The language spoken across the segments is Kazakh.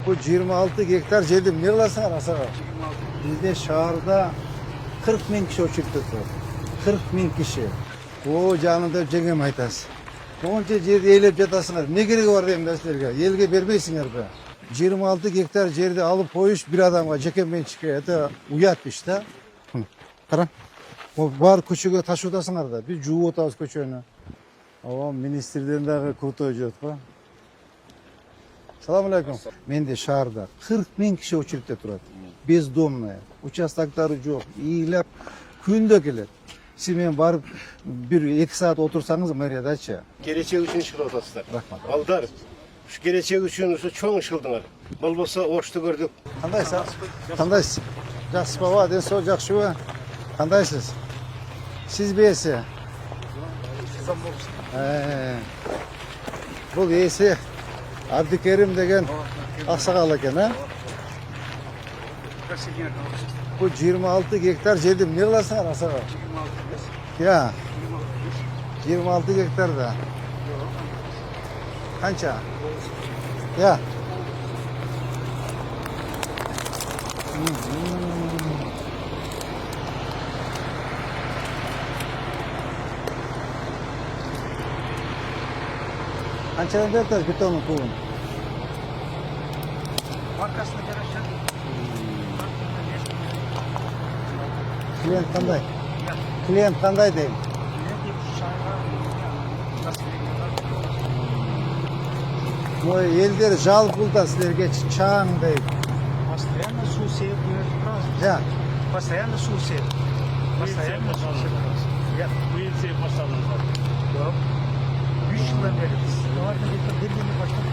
Bu 26 gektar жерді не қыласыңар асаға? Bizde şehirde 40 bin kişi uçurttu. 40 bin kişi. O canında жеңем айтасыз. Onca жерді eylеп жатасыңар. Не керегі бар деймін сіздерге? Елге бермейсіңер бе? 26 гектар жерді алып қойыш бір адамға жеке меншікке. Это уят іш та. Қара. Бар көшеге ташудасыңар да. Біз жуып отырмыз көшені. О, министрден дағы крутой жүреді қой. Салам алейкум. Менде шаарда 40 bin kişi очередьте турат. Бездомная. Участоктары жоқ. Ийлеп күндө келет. Siz men barıp 1-2 saat otursanız mэрiyadачы. Geleceği için şıl otasızlar. Rahmat. Aldar. Şu geleceği için çoğun ışıldыңар. Болбосо ошту көрдүк. Кандайсыз? Кандайсыз? Жакшы баба, ден сау жакшыбы? Кандайсыз? Сиз бээси? Бул ээси Абдикерим деген аксакал экен, а? Bu 26 gektar жерді не қыласыңар асаға? 26. Ya. 26 gektar da. Қанша? Ya. Қаншадан берді бетонның пулын? Маркасына жараша. Klient qanday? Klient qanday deyim? Bu elder jal pulda sizlerge çağın deyim. Постоянно су сеет беріп Ya. Постоянно су сеет. Постоянно су сеет. Биыл сеіп бастадыңыздар. Жоқ. 3 жылдан бері біз олардың бергенде бастап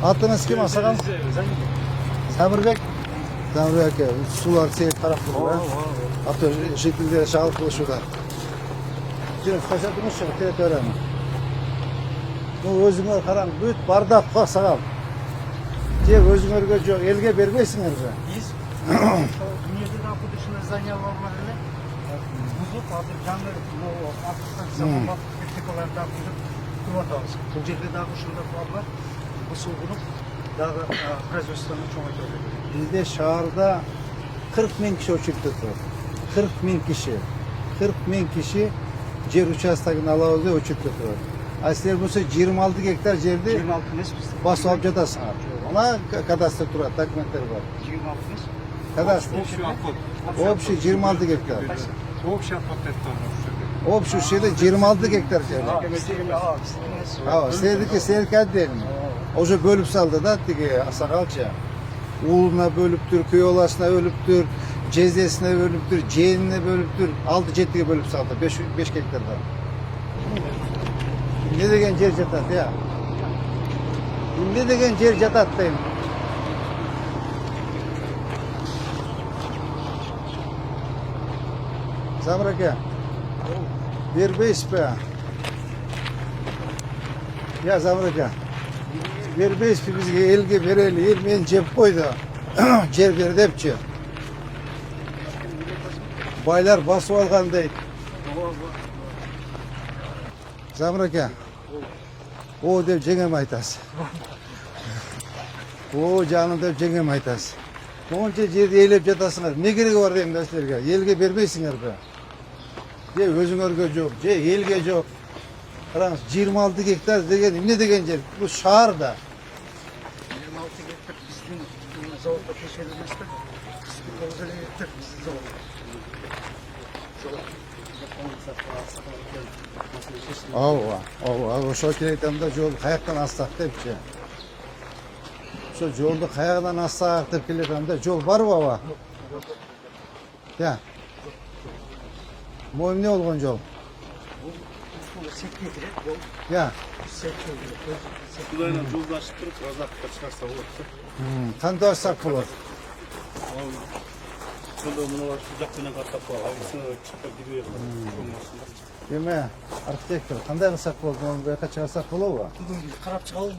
Atınız kim asağam? Sabırbek. Sabırbek ya. Sular seyip taraf durur. Atı şekilde şahıp kılışıda. Şimdi kaçırdınız şu teret öğrenme. Bu özüңөр karan büyük bardak koy sağam. Cep özüңөрgө жоқ, elge bermeysiңер be. Biz дүниеде дақудышына здания бармағаны бұзып, азыр жаңы Афганстан техникаларында бұзып тұрып атамыз. Бұл жерде дағы ушундай балдар бұзылып, дағы производствоны чоңайтады. Bizde şehirde 40 bin kişi uçurttu. 40 bin kişi. 40 bin kişi yer участогын алабыз деп uçurttu. Sizler bu 26 gektar жерді 26 емес бізде. басып алып жатасыңар. Ona kadastr turadi, dokumentler var. 26 емес. Kadastr. Общий 26 gektar. Общий аппараттар. Общий şeyde 26 gektar yer. Ha, seninki değil. Oca bölüp saldı da tigi asakalça. Uğuruna bölüptür, köy olasına bölüptür, cezesine bölüptür, ceğenine bölüptür, 6-7'ye bölüp saldı, 5 gektarda. Ne degen yer jatat ya? Ne degen yer jatat deyim. Samir aka, berbeyiz be. Ya Samir aka, berbeyiz be bizge elge bereli, el men cep koydu. Yer berdi depçi. Baylar basıp algan deydi. Samir aka, o dep жеңем айтасыз. O canım dep жеңем айтасыз. Onca жерді eylep жатасыңар. Не керегі бар деймін да сіздерге? Елге бермейсіңер бе? Же өзүңөргө жоқ, же елге жоқ. Қараңыз, 26 гектар деген не деген жер? Bu шаарда. 26 гектар біздің заводқа тиешелі емес пе? Біздің 9 гектар біздің завод. Ошо келетемде жол каяктан ассак депчи. Ошо жолду каяктан ассак деп келетемде жол барбы аба? Я. Моюм эмне болгон жол? Секке кіреді, бұл Я. секке кіреді. Кудайдан жолды ашып тұрып, разаққа шығарса болады. Кандай ассак болот? Сонда мыналар şu жақпенен қаттап қойып, абысына шығып кире болмасын. Деме, архитектор, кандай кылсак болот? Муну бияка чыгарсак болобу? Бүгін қарап шығалым,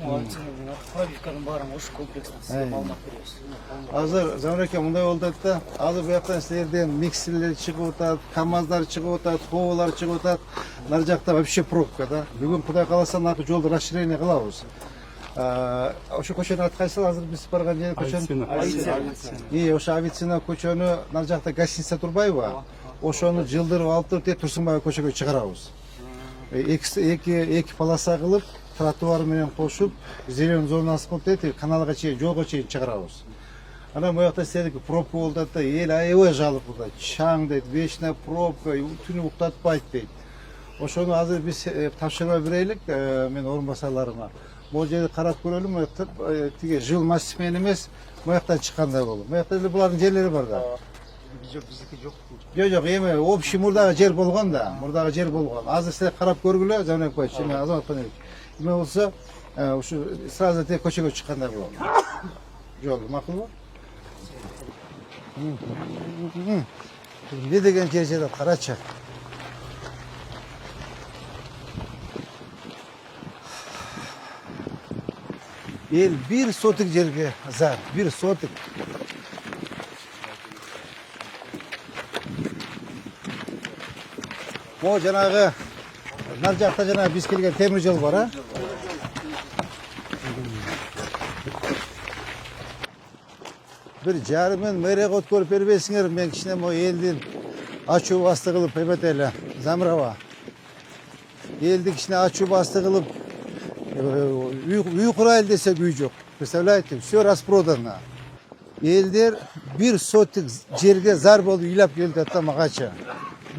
пробивканың барын осы комплексін сізге малымат береміз. Азыр Замир ака мындай болду да, азыр бияктан силерден миксерлер чыгып атат, КамАЗдар чыгып атат, Ховалар чыгып атат. Нар жакта вообще пробка да. Бүгүн Кудай кааласа наркы жолду расширение кылабыз. Ошо көчөнүн аты кайсы азыр биз барган жер көчөнүн? Ошо Авицина көчөнү нар жакта гостиница турбайбы? Ошону жылдырып алып туруп Турсунбаев көчөгө чыгарабыз. Эки полоса кылып, тротуар менен кошуп, зеленый зонасы кылып каналга чейин, жолго чейин чыгарабыз. Анан буякта сіздердики пробка болуп атат да, эл аябай жалык burada. Чаң дейт, вечная пробка, түнү уктатпайт дейт. Ошону азыр биз тапшырма берелик мен орун басарларыма. Бул жерди карап көрөлүм, тиги жыл массивмен эмес, буяктан чыккандай болду. Буякта эле булардын жерлери бар да. Биздики жок. Жок, эми общий мурдагы жер болгон да, мурдагы жер болгон. Азыр силер карап көргүлө, Замирбек байчы, эми Азамат Панелич. Эме болсо, ушу сразу тек көчөгө чыккандай болот. Жол макулбу? Не деген жер жатат, карачы. Эл 1 сотик жерге зар, 1 сотик. О, жанагы нар жакта жанагы биз келген темир жол бар, а? Bir jarымын мэрияга өткөрүп бербейсиңер, мен кичине мо элдин ачуу басты кылып эметеле, Замирова. Элди кичине ачуу басты кылып үй курайлы десек үй жок. Представляете, все распродано. Элдер 1 сотик жерге зар болуп ыйлап келди ата магача.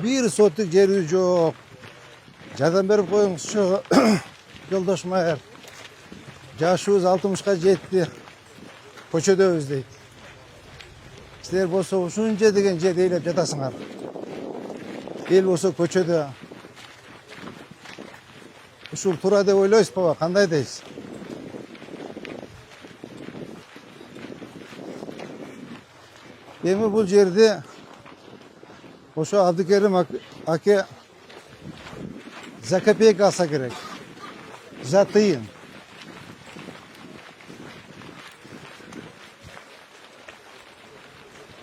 1 сотик жери жок. Жардам берип коюңузчу, Жолдош Майыр. Жашыбыз 60га жетти. Көчөдөбүз дейт. Силер болсо ушунча деген жерди ыйлап жатасыңар. Эл болсо көчөдө. Ушул туура деп ойлойсузбу, кандай дейсиз? Эми бул жерди ошо Абдыкерим аке за копейка алса керек. За тыйын.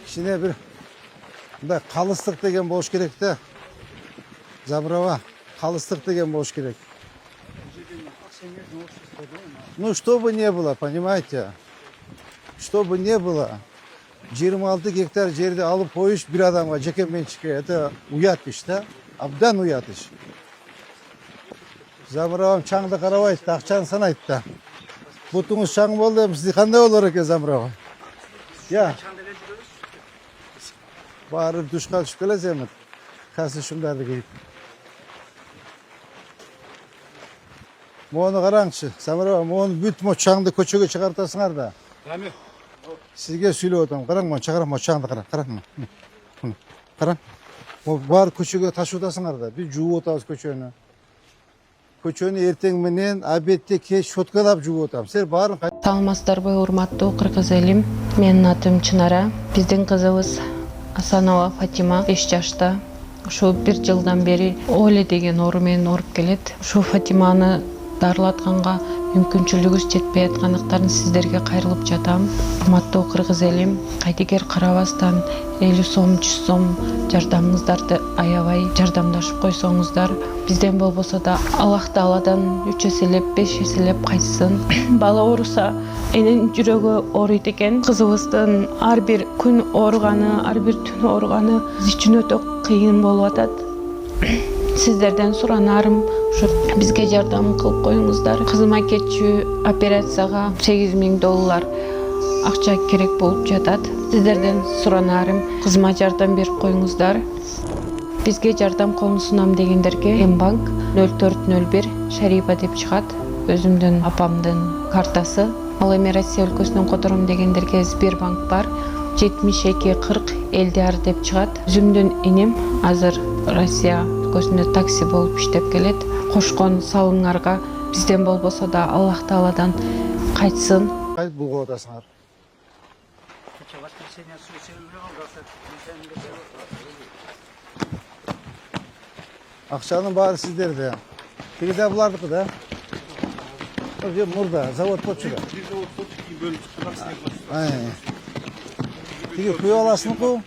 Кичине бир мындай калыстык деген болуш керек да. Замирова, калыстык деген болуш керек. Ну, что бы не было, понимаете? Что бы не было, 26 гектар жерди алып коюш бир адамга жеке менчикке, это уят иш да, абдан уят иш. Замировам чаңды карабайт, акчаны санайт да. Бутуңуз чаң болду, сизди кандай болор экен, Замирова? Я. Барып душка түшүп келесиз эми. Костюмдарды кийип. Мону караңчы, Замирова, мону бүт мо чаңды көчөгө чыгартасыңар да. Рами. Сизге сүйлөп атам. Караң, мону чыгарам, мо чаңды кара. Караң. Караң. Мо бар көчөгө ташып атасыңар да. Биз жууп атабыз көчөнү. Көчөнү эртең менен, обедте кеч щоткалап жууп атам. Силер баарын Саламатсыздарбы, урматтуу кыргыз элим. Менин атым Чынара. Биздин кызыбыз Асанова Фатима 5 жашта. Ушу 1 жылдан бери Оле деген оору менен ооруп келет. Ушу Фатиманы дарылатканга мүмкүнчүлүгүбүз жетпей аткандыктарын сиздерге кайрылып жатам. Урматтуу кыргыз элим, кайтигер карабастан 50 сом, 100 сом жардамыңыздарды аябай жардамдашып койсоңуздар, бизден болбосо да Аллах Тааладан 3 эселеп, 5 эселеп кайтсын. Бала ооруса энин жүрөгү ооруйт экен. Кызыбыздын ар бир күн ооруганы, ар бир түн ооруганы биз үчүн өтө кыйын болуп атат. Сиздерден суранарым, бизге жардам кылып коюңуздар. Кызыма кетчү операцияга $8,000 акча керек болуп жатат. Сиздерден суранарым, кызыма жардам берип коюңуздар. Бизге жардам колун сунам дегендерге М-банк 0401 Шарипа деп чыгат. Өзүмдүн апамдын картасы. Ал эми Россия өлкөсүнөн котором дегендерге Сбербанк бар. 7240 Элдиар деп чыгат. Өзүмдүн иним азыр Россия өлкөсүндө такси болуп иштеп келет. Кошкон салымыңарга бизден болбосо да Аллах Тааладан кайтсын. кайт булгуп атасыңар. Акчанын баары сиздерде. Тиги да булардыкы да. Мурда завод почуда. Тиги куй аласыңбы?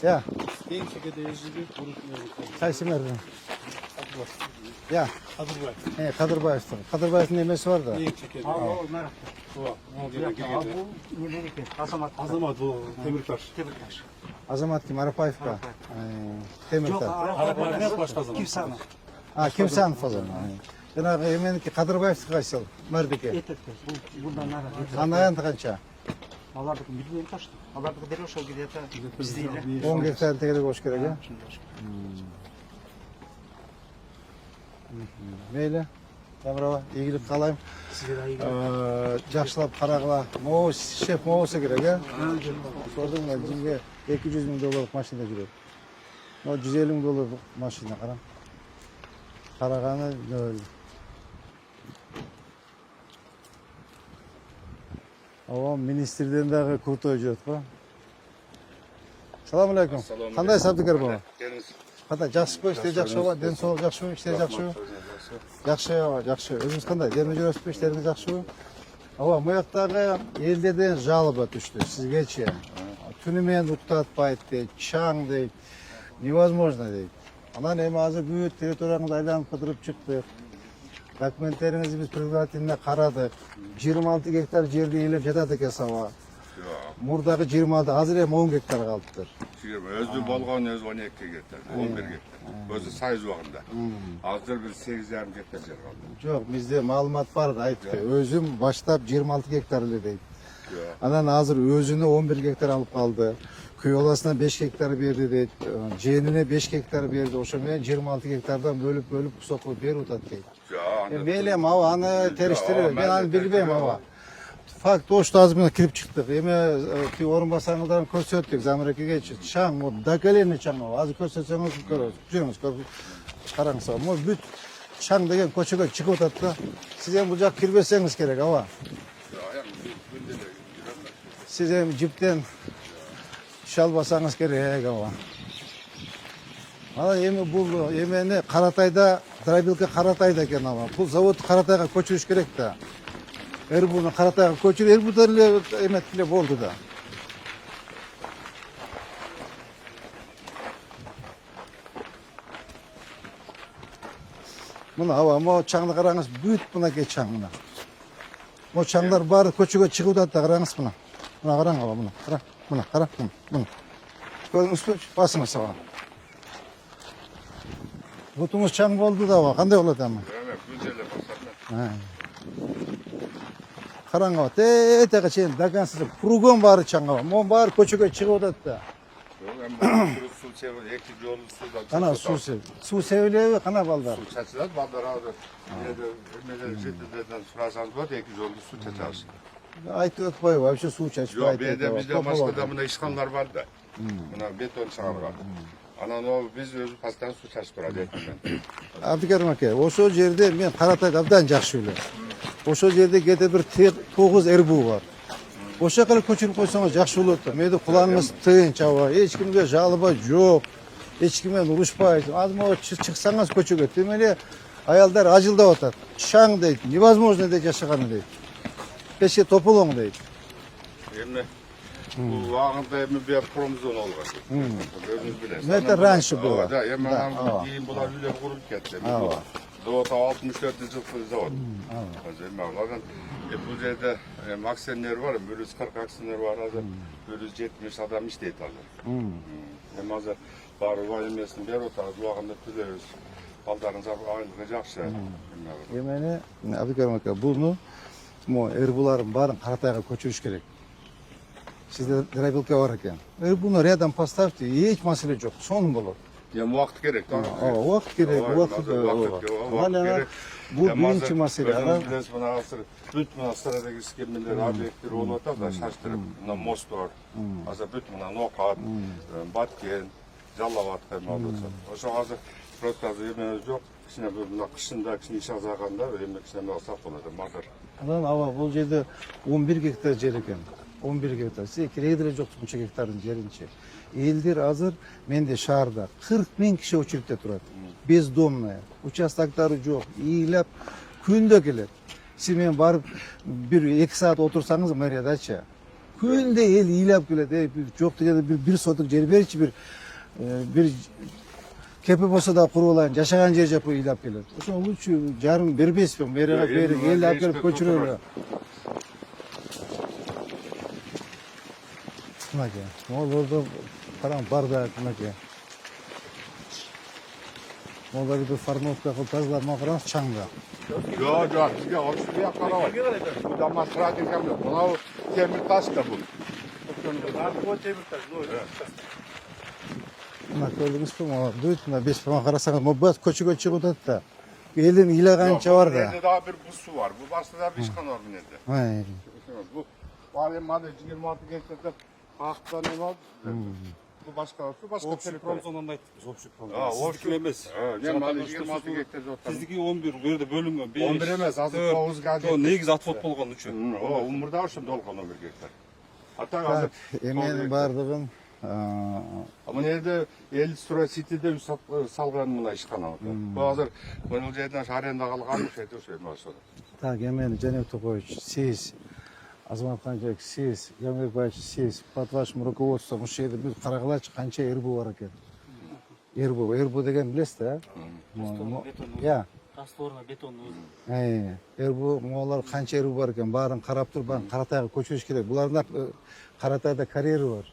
Ya, En çekede yüzücü kurutmuyorum. kaysi merdim. Ya, Hazır var. Kadırbayev'dir. Kadırbayev'in nemesi var da. En çekede. Al o merak. Bu. O Bir gene dakika, al geliyor. bu ne dedi? Azamat. Azamat bu. Demirtaş. Tebrikler. Azamat kim? Arapayevka. Yok, Demirtaş. Arapayevka başka zaman. Kimse ama. Ha, kimsen falan. Yana hemen ki Kadırbayev'dir kaysi merdike. Et. Bundan nara. Anlayan kança. Alardık bilmeyen taştı. Alardık deri hoşa gidiyor. Biz değil. 10 gektar tekrar hoş gerek ya. Meyle. Tamam, iyilik kalayım. Size de iyi Жақшылап қарағыла. Шеф болса керек, ya. Sordum ben, cimge 200 bin dolarlık maşinada жүреді. O 150 bin dolarlık maşina қарам. Қарағаны нөл. О, министрден дағы крутой жүреді қой. Салам алейкум. Қандай Сабдыкер бала? Қандай, жақсы па, іштер жақсы ба? Денсаулық жақсы ба, іштер жақсы ба? Жақсы. Өзіңіз қандай? Жеріне жүресіз бе, іштеріңіз жақсы ба? Ава, мұяқтағы елдерден жалоба түсті, сізгече. Түнімен ұқтатпайды дейді, чаң дейді, невозможно дейді. Анан эми азыр бүт территорияңызды айланып кыдырып чыктык. Документтериңизди биз предварительно карадык. 26 гектар жерди ээлеп жатат экен саба. Мурдагы 26, азыр эми 10 гектар калыптыр. Özü bolğan özü 12 gektar, 11 gektar. Özü sayız ubagында. Азыр биз 8,5 гектар жер калды. Жок, бизде маалымат бар, айтты. Өзүм баштап 26 гектар эле дейт. Анан азыр өзүнө 11 гектар алып калды. Köyolасына 5 гектар берди дейт. Жээнине 5 гектар берди. Ошо менен 26 гектардан бөлүп кусок кылып берип атат дейт. Мейлі аба аны териштирип, мен аны билбейм аба. Факт о, что азыр кирип чыктык. Эми орун басаңыздарын көрсөттүк, Замирекеге чаң, до колена чаң аба. Азыр көрсөтсөңүз көрөсүз. Жүрүңүз, караңыз аба. Могу бүт чаң деген көчөгө чыгып атат да. Сиз эми бул жака кирбесеңиз керек аба. Сиз эми жиптен шалбасаңыз керек аба. Ана эми бул эмени Каратайда, Дробилка Каратайда экен аба. Бул завод Каратайга көчүрүш керек да. РБУну Каратайга көчүрүп, РБУда эле эметип эле болду да. Мына аба, могу чаңды караңыз, бүт мынакей чаң мына. Могу чаңдар баары көчөгө чыгып атат да, караңыз мына. Мына караң аба, мына. Кара, мына. Көрдүңүзбү? Басыңыз аба. Бутуңуз чаң болду да аба, кандай болот эми? Караң аба, тетеге чейин дагансыз кругом баары чаң аба. Могу баары көчөгө чыгып атат да. Кана суу себилеби, кана балдар? Суу чачылат, балдар азыр. Эмелер жетиден сурасаңыз болот, 2 жолду суу чачабыз. Айтып өтпөйбү, вообще суу чачпай. Жок, бизде Москвада мына ишкандар бар да. Мына бетон чыгарган. Анан о биз өзү постоянно суу чачып турат этимен. Абдыкерим аке, ошол жерде мен Каратайды абдан жакшы билем. Ошол жерде кете бир 9 РБУ бар. Ошол жака көчүрүп койсоңуз жакшы болот да. Мени кулаңыз тынч аба, эч кимге жалоба жок. Эч ким менен урушпайсыз. Азыр могу чыксаңыз көчөгө, тим эле аялдар ажылдап атат. Чаң дейт, невозможно дейт жашаганы дейт. Пешке тополоң дейт. Эми бул убагында эми бир промзона болгон. Өзүңүз билесиз. Это раньше было. Да, эми анан кийин булар үйлөр курулуп кетти. Завод 64-жылкы завод. Эми алган бул жерде акционер бар, 140 акционер бар, азыр 170 адам иштейт азыр. Эми азыр баары бай эмесин берип атабыз, убагында төлөйбүз. Балдардын айлыгы жакшы. Эмени Абдыкерим аке, буну РБУлардын баарын Каратайга көчүрүш керек. Сизде Дробилка бар экен. Буну рядом поставьте, эч маселе жок, сонун болот. Эми убакыт керек да. Убакыт керек, убакыт керек. Бул биринчи маселе. Билесиз, мына азыр бүт мына стратегический эмелер, объекттер болуп атат да, шаштырып, мына мост бар. Азыр бүт мына Нокат, Баткен, Жалал Абад болуп атат. Ошо азыр просто азыр эме жок. Кичине мына кышында кичине иш азаганда эме кичине алсак болот. Азыр Анан аба бул жерде 11 гектар жер экен. 11 гектар. Сиз кереги деле жок мынча гектардын жеринчи. Элдер азыр менде шаарда 40 000 киши очередте турат. Бездомная. Участоктары жок. Ыйлап күндө келет. Сиз менен барып 1-2 саат отурсаңыз мэриядачы Күнde el iylap keledi. Çok degende bir sotuk jeri berçi bir kepi bolsa da kurup alayın, jaşagan jeri japı iylap keledi. Ошол үчүн жарым бербейсизби? Мэрияга бери эл алып келип көчүрөлү. Мынакей. Олордо караң бардак мынакей. Оларды bir формовка кылып тазалап караңыз чаңга. Yok yok bizge orşuya karabay. Bu da masratin kamyok. Buna temir taş da bu. Мына көрдүңүзбү? Могу бүт мына 5 пама карасаңыз, могу көчөгө чыгып атат да. Элдин ыйлаганча бар да. Burada daha bir buz su var. Bu başta bir çıkan var bu nerede? Ay. Bu var ya madde 26 gençler haktan ne var? Bu başka su başka Общий terip. промзондан айттык биз, общий промзон. Ha, Sizdiki эмес. Ne madde 26 gençler zaten. Sizdiki 11, bu yerде бөлүнгөн 5. 11 emez, azı 9 geldi. О, негизи отвод болгон үчөө. O umurda şimdi dolgan o bir gektar. Hatta hazır. Эменин бардыгын Ama nerede el sura sitede üstat salgan mına işkan aldı. Bu hazır bunun yerden arenda kalganmış eti söyleme sonra. так, эмени Жанек Токоевич, сиз, Азаматхан Жек, сиз, Ямбекбаевич, сиз, под вашим руководством ушул жерде бүт карагылачы канча РБУ бар экен. РБУ деген билесиз да? Я. Растворный бетон өзү. РБУ могулар канча РБУ бар экен, баарын карап туруп, баарын Каратайга көчүрүш керек. Булардын Каратайда карьера бар.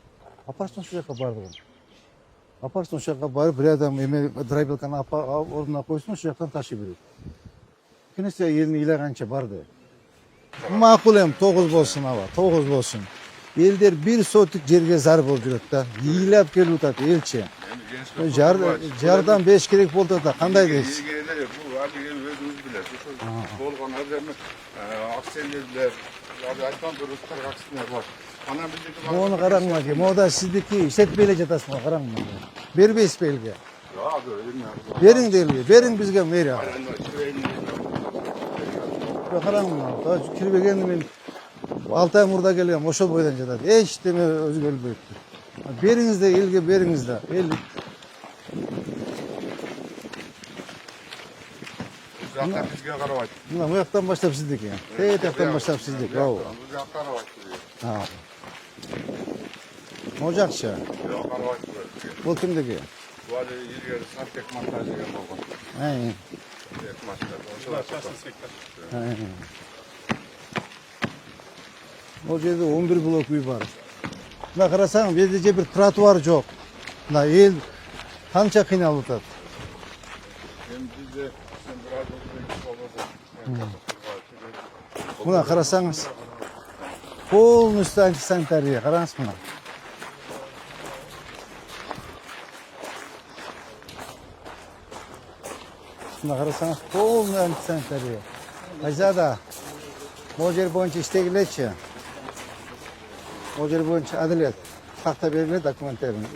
Апарсын ушул жака бардыгын. Апарсын ушул жака барып, бир адам эме дробилканы ордуна койсун, ушул жактан ташый берет. Кинесе элдин ыйлаганча барды. Макул эми 9 болсун аба, 9 болсун. Элдер бир сотик жерге зар болуп жүрөт да. Ыйлап келип атат элчи. Жардан 5 керек болду да, кандай дейсиз? Bu abi özünüz bilir. Bolgan azami aksenlerler, abi aytan duruşlar aksınlar var. Ana bildiki var. Мону караңыз, мода сиздики иштетпей эле жатасызбы, караңыз. Бербейсизби элге? Ya abi öyle mi? Бериң дейли, бериң бизге мэрия. Караңыз, кирбегенди мен 6 ай мурда келгем, ошол бойдон жатат. Эчтеме өзгөрбөйт. Бериңиз да элге бериңиз да. Эл Zaten bizge karavat. мына муяктан баштап сиздики. Тетектен баштап сиздики. Ооба. Bizge karavat. Ha. Могу жакшы. Ya karavat. Бул кимдики? Bu hali ilgili sartek montaj деген болған. Tek montaj. Частный сектор. Ол жерде 11 блок үй бар. Мына карасаң, бизде бир тротуар жок. Мына эл канча кыйналып атат. Hem bizde sen biraz oldu. Мына карасаңыз, полностью антисанитария. Караңыз мына. Мына карасаңыз, полный антисанитария. Айзада, могу жер боюнча иштегилечи. Могу жер боюнча адилет. Такта бергиле документтерин.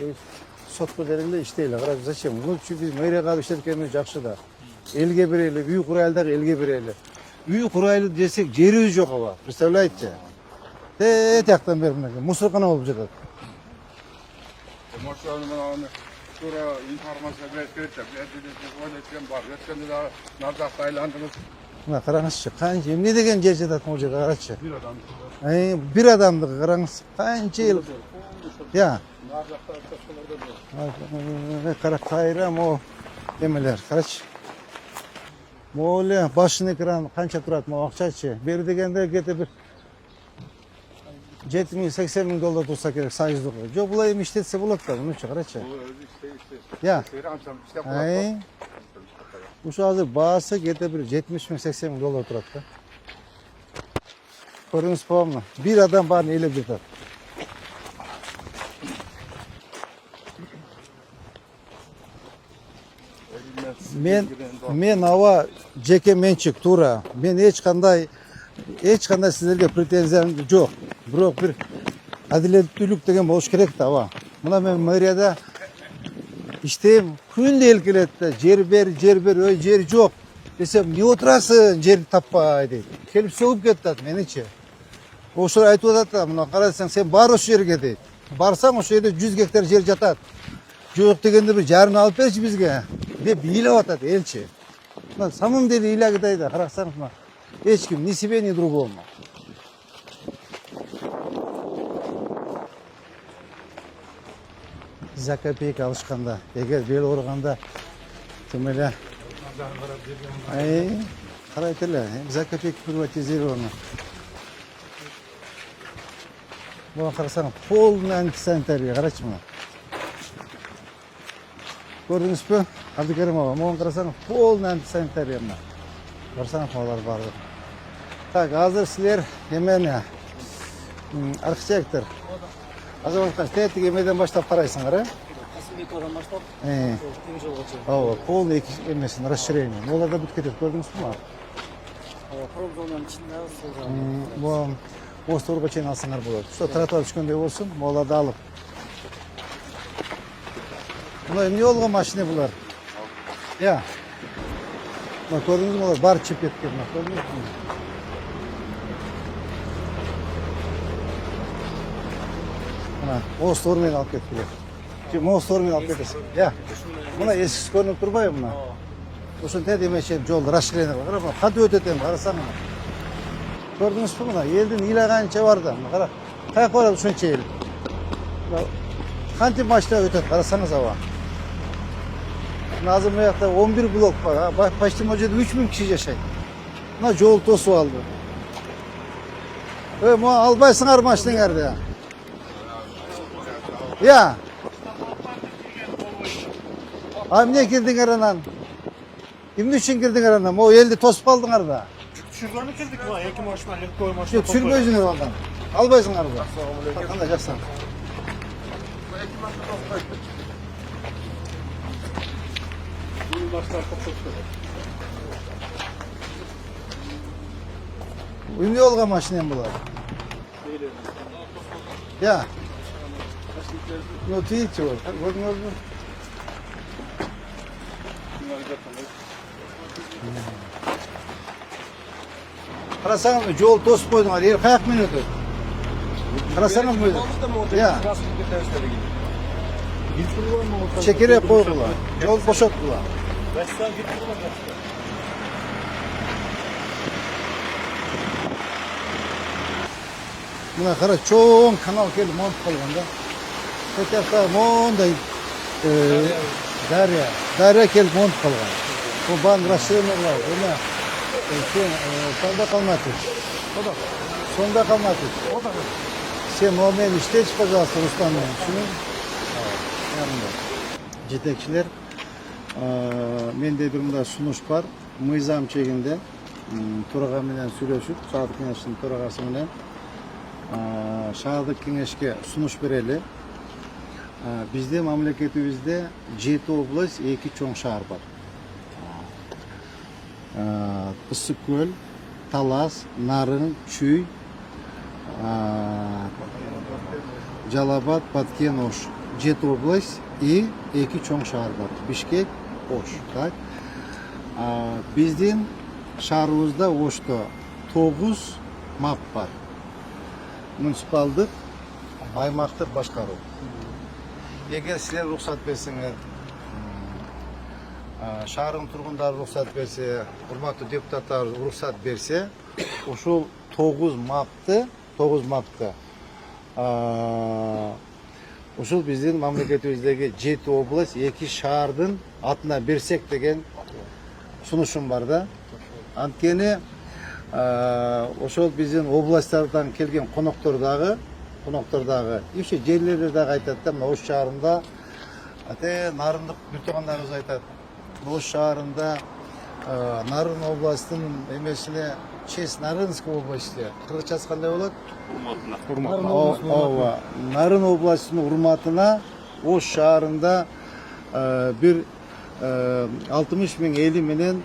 Сотко бергиле иштейле. Карап, зачем? Бул үчүн биз мэрияга алып иштеткенибиз жакшы да. Элге берели, үй курайлар элге берели. Үй курайлы десек, жерибиз жок аба. Представляете? Тияктан бери мынакей мусоркана болуп жатат. Moşlarını bana sonra informasiya berip öyle var. Yetkende de Nardak Tayland'ınız. Мына караңызчы, канча эмне деген жер жатат могу жерге карачы. Бир адамдыкы караңыз, канча эл. Я. Кара кайра мо эмелер, карачы. Могу эле башын экран канча турат, могу акчачы. Бери дегенде кете бир 70-80 миң доллар турса керек, сайыздык. Жок, булай эми иштетсе болот да, мынча карачы. Я. Uşu hazır bağısı gete bir 70 bin 80 bin dolar turat da. Көрүңүз болму? Bir adam bana elep жатат. Men ава жеке менчик тура. Men эч кандай сиздерге претензиям жок. Бирок бир адилеттүүлүк деген болуш керек да, ава. Мына мен мэрияда иштейм, күндө эл келет да, жер бер, ой жер жок. Десем, не отурасың, жер таппай дейт. Келип сөгүп кетет меничи. Ошол айтып атат да, мына карасаң, сен бар ошол жерге дейт. Барсаң ошол жерде 100 гектар жер жатат. Жок дегенде бир жарым алып берчи бизге деп ыйлап атат элчи. На самом деле ыйлагыдай да, карасаңыз мына эч ким ни себе, ни другому. за копейка алышканда, эгер бел ооруганда тим эле карайт эле, за копейка приватизировано. Буга карасаң, полный антисанитария, карачы мына. Көрдүңүзбү? Абдыкеримова, буга карасаң, полный антисанитария мына. Карасаң, алар барды. Так, азыр силер эмени архитектор. Азаматка тетиги эмеден баштап карайсыңар, Касымбековдон баштап тең жолго чейин. Ооба, полный эмесин расширение. Оларда бүт кетет, көрдүңүзбү? Промзонаның ичинде сол Бу осторго чейин алсаңар болот. Что тротуар түшкөндөй болсун, оларды алып. Мына эмне болгон машина булар? Я. Мына көрдүңүзбү, олар бар чип кеткен, мына көрдүңүзбү? Мына остор менен алып кетип келет. Остор менен алып кетесиң. Я. Мына эскиси көрүнүп турбайбы мына? Ушунтип эмеше жолду расширение бар. Кара, кантип өтөт эми, карасаң мына. Көрдүңүзбү мына? Элдин ыйлаганча бар да. Мына кара. Каяка барат ушунча эл? Кантип машина өтөт, карасаңыз аба. Мына азыр мына жакта 11 блок бар. Почти могу жерде 3000 киши жашайт. Мына жол тосуп алды. Мына албайсыңар машинаңарды. Я. Эмне кирдиңер анан? Эмне үчүн кирдиңер анан? Могу элди тосуп калдыңар да. Түшүргөнү кирдик, эки машина, легковой машина. Түшүрбөйсүңөр андан. Албайсыңар да. Кандай жаксан. Эмне болгон машина булар? Я. Ну, видите, вот можно. Карасаң, жол тосуп койдуңар, эл каяк менен өтөт? Карасаңыз мыйды? Я. Чекерек койгула, жол бошоткула. Мына кара, чоң канал келип монуп калган да. Кетекта мондай дария келип монуп калган. Бул баарын расширениялар, эме сонда калматыш. Сонда калматыш. Сен менен иштечи, пожалуйста, Руслан менен. Түшүнүңүз? Жетекчилер, менде бир мындай сунуш бар. Мыйзам чегинде төрага менен сүйлөшүп, шаардык кеңештин төрагасы менен шаардык кеңешке сунуш берели. Bizde memleketimizde 7 область, 2 чоң шаар бар. Ысыккөл, Талас, Нарын, Чүй, Жалабат, Баткен, Ош. 7 область и 2 чоң шаар бар. Бишкек, Ош. Так. Биздин шаарыбызда Ошто 9 МАП бар. Муниципалдык, аймактык башкаруу. Эгер силер рухсат берсеңер, шаардын тургундары рухсат берсе, урматтуу депутаттар рухсат берсе, ушул 9 МАПты ушул биздин мамлекетибиздеги 7 область, 2 шаардын атына берсек деген сунушум бар да. Анткени ошол биздин областтардан келген коноктор дагы иши жерлерде дагы айтат да, мына Ош шаарында нарындык бир туугандарыбыз айтат. Ош шаарында Нарын областынын эмесине честь Нарынской области. Кыргызчасы кандай болот? Ооба. Нарын областынын урматына Ош шаарында бир 60 миң эли менен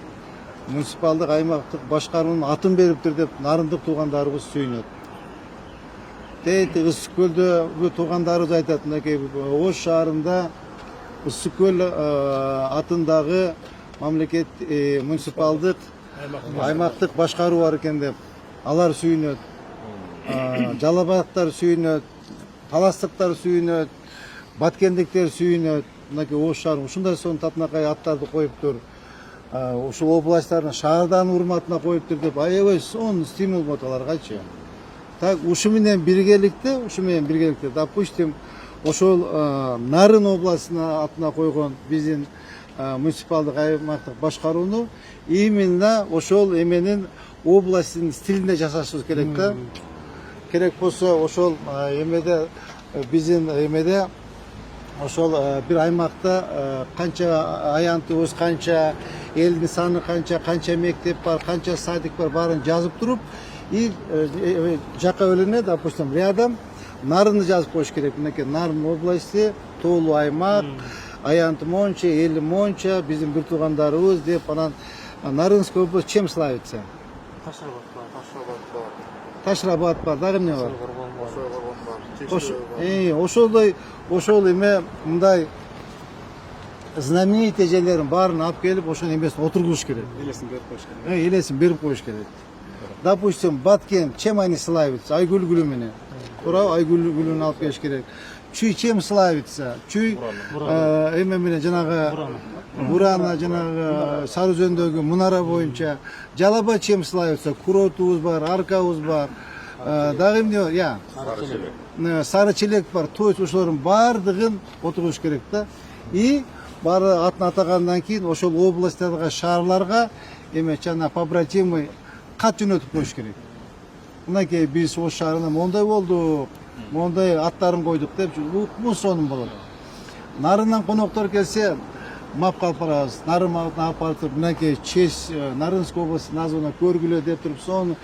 муниципалдык аймактык башкаруунун атын бериптир деп нарындык туугандарыбыз сүйүнөт. Ысыккөлдө туугандарыбыз айтат, мынакей Ош шаарында Ысыккөл атындагы мамлекет муниципалдык аймактык башкаруу бар экен деп алар сүйүнөт. Жалабаттар сүйүнөт, таластыктар сүйүнөт, баткендиктер сүйүнөт. Мынакей Ош шаары ушундай сонун татынакай аттарды коюптур. Ушул областтардын шаардын урматына коюптур деп аябай сонун стимул болот аларгачы. Так, ушу менен биргеликте, допустим, ошол Нарын областына атына койгон биздин муниципалдык аймактык башкарууну именно ошол эменин областтын стилинде жасашыбыз керек да. Керек болсо ошол эмеде биздин эмеде ошол бир аймакта канча аянтыбыз канча, элдин саны канча мектеп бар, канча садик бар, баарын жазып туруп, и жака бөлүнө, допустим, рядом Нарынды жазып коюш керек. Мынакей Нарын области, тоолуу аймак, аянты монча, эли монча, биздин бир туугандарыбыз деп, анан Нарынская область чем славится? Ташрабад бар, дагы эмне бар? Ошол эме мындай знаменитый жерлерин баарын алып келип, ошонун эмесин отургузуш керек. Элесин берип коюш керек. Элесин берип коюш керек. Допустим, Баткен чем они славятся? Айгүл гүлү менен. Туура, айгүл гүлүн алып келиш керек. Чүй чем славится? Чүй эме менен жанагы Бурана, жанагы Сары Өзөндөгү мунара боюнча. Жалаба чем славится? Куротубуз бар, аркабыз бар. Дагы эмне бар? Я. Сары челек бар. То есть ошолордун баардыгын отургуш керек да. И баары атын атагандан кийин ошол областтарга, шаарларга эме жана побратимы кат жөнөтүп коюш керек. Мынакей биз Ош шаарына мондай болдук, мондай аттарын койдук деп укмуш сонун болот. Нарындан коноктор келсе, мапка алып барабыз. Нарын алып барып, мынакей честь Нарынская области названа көргүлө деп туруп, сону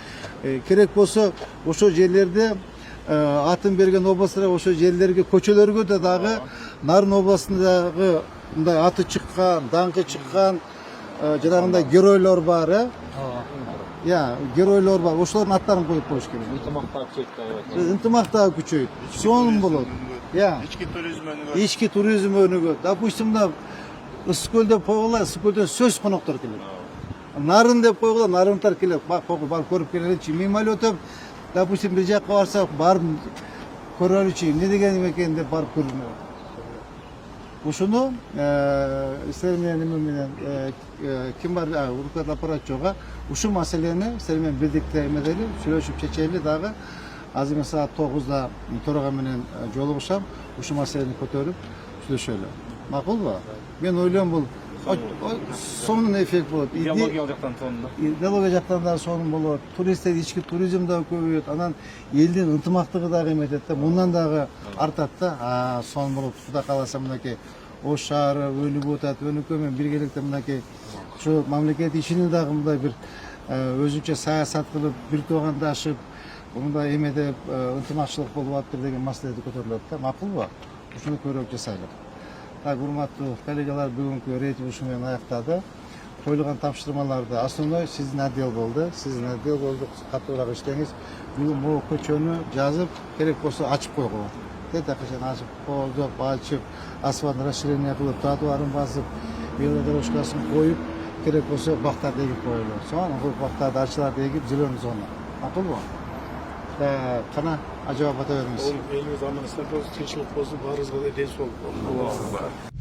керек болсо ошол жерлерде атын берген областтар, ошол жерлерге, көчөлөргө да дагы Нарын областындагы мындай аты чыккан, даңкы чыккан жанагындай геройлор бар, Я, геройлор бар. Ошолордун аттарын коюп коюш керек. Ынтымактагы күчөйт. Сонун болот. Я. Ички туризм өнүгөт. Допустим, мына Ысык көл деп койгула, Ысык көлдөн сөз коноктор келет. Нарын деп койгула, нарынтар келет. Барып көрүп келеличи. Мимолетов, допустим, бир жакка барсак, барып көрөлүчү. Эмне деген экен деп барып көрүнөт. Ушуну силер менен эме менен ким бар, урукат аппаратчыга ушул маселени силер менен бирдикте эмедели, сүйлөшүп чечели дагы. Азыр саат 9-да төрага менен жолугушам. Ушул маселени көтөрүп сүйлөшөлү. Макулбу? Мен ойлойм бул сонун эффект болот. Идеология жактан сонун. Идеология жактан да сонун болот. Туристтер ички туризм да көбөйөт. Анан элдин ынтымактыгы дагы эметет да, мындан дагы артат да. Сонун болот. Кудай кааласа мынакей Ош шаары өнүгүп атат. Өнүккөн менен биргеликте мынакей ушу мамлекет ишини дагы мындай бир өзүнчө саясат кылып, бир туугандашып, мындай эмеде ынтымакчылык болуп атыптыр деген маселеди көтөрүлөт да. Макулбу? Ушуну көрөк жасайлы. Так, урматтуу коллегалар, бүгүнкү рейтинг ушу менен аяктады. Коюлган тапшырмаларды основной сиздин отдел болду. Сиздин отдел болду, катуураак иштеңиз. Бүгүн могу көчөнү жазып, керек болсо ачып койгула. Качан ачып, колдоп, ачып, асфальт расширение кылып, тротуарын басып, велодорожкасын коюп, керек болсо бактарды эгип коелу. Сонун кылып бактарды, арчыларды эгип, зеленый зона. Макулбу? Кана ажабап ата бериңиз. Элибиз аман эсен болсун, тынччылык болсун, баарыбызга ден соолук болсун.